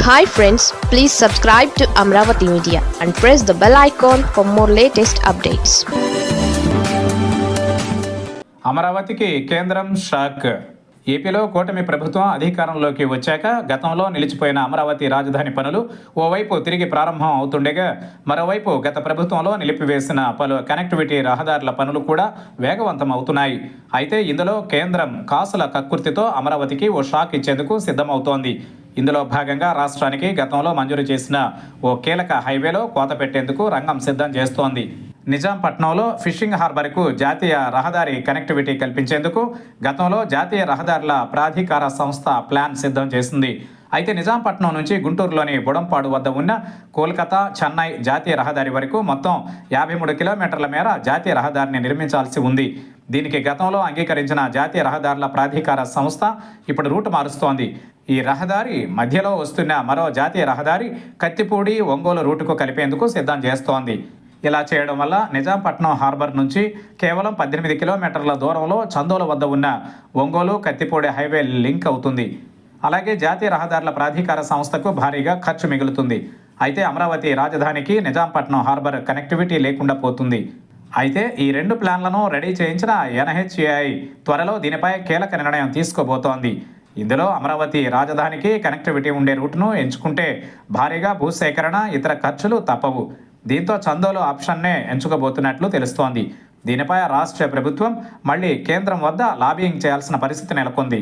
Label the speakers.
Speaker 1: Hi friends, please subscribe to Amravati Media and press the bell icon for more latest updates.
Speaker 2: అమరావతికి కేంద్రం shock. ఏపీలో కూటమి ప్రభుత్వం అధికారంలోకి వచ్చాక గతంలో నిలిచిపోయిన అమరావతి రాజధాని పనులు ఓవైపు తిరిగి ప్రారంభం అవుతుండగా, మరోవైపు గత ప్రభుత్వంలో నిలిపివేసిన పలు కనెక్టివిటీ రహదారుల పనులు కూడా వేగవంతం అవుతున్నాయి. అయితే ఇందులో కేంద్రం కాసుల కక్కుర్తితో అమరావతికి ఓ షాక్ ఇచ్చేందుకు సిద్ధమవుతోంది. ఇందులో భాగంగా రాష్ట్రానికి గతంలో మంజూరు చేసిన ఓ కీలక హైవేలో కోత పెట్టేందుకు రంగం సిద్ధం చేస్తోంది. నిజాంపట్నంలో ఫిషింగ్ హార్బర్కు జాతీయ రహదారి కనెక్టివిటీ కల్పించేందుకు గతంలో జాతీయ రహదారుల ప్రాధికార సంస్థ ప్లాన్ సిద్ధం చేసింది. అయితే నిజాంపట్నం నుంచి గుంటూరులోని బుడంపాడు వద్ద ఉన్న కోల్కతా చెన్నై జాతీయ రహదారి వరకు మొత్తం 53 కిలోమీటర్ల మేర జాతీయ రహదారిని నిర్మించాల్సి ఉంది. దీనికి గతంలో అంగీకరించిన జాతీయ రహదారుల ప్రాధికార సంస్థ ఇప్పుడు రూటు మారుస్తోంది. ఈ రహదారి మధ్యలో వస్తున్న మరో జాతీయ రహదారి కత్తిపూడి ఒంగోలు రూటుకు కలిపేందుకు సిద్ధం చేస్తోంది. ఇలా చేయడం వల్ల నిజాంపట్నం హార్బర్ నుంచి కేవలం 18 కిలోమీటర్ల దూరంలో చందోలు వద్ద ఉన్న ఒంగోలు కత్తిపూడి హైవే లింక్ అవుతుంది. అలాగే జాతీయ రహదారుల ప్రాధికార సంస్థకు భారీగా ఖర్చు మిగులుతుంది. అయితే అమరావతి రాజధానికి నిజాంపట్నం హార్బర్ కనెక్టివిటీ లేకుండా పోతుంది. అయితే ఈ రెండు ప్లాన్లను రెడీ చేయించిన ఎన్హెచ్ఏఐ త్వరలో దీనిపై కీలక నిర్ణయం తీసుకోబోతోంది. ఇందులో అమరావతి రాజధానికి కనెక్టివిటీ ఉండే రూట్ను ఎంచుకుంటే భారీగా భూసేకరణ, ఇతర ఖర్చులు తప్పవు. దీంతో చందోలు ఆప్షన్నే ఎంచుకోబోతున్నట్లు తెలుస్తోంది. దీనిపై రాష్ట్ర ప్రభుత్వం మళ్లీ కేంద్రం వద్ద లాబియింగ్ చేయాల్సిన పరిస్థితి నెలకొంది.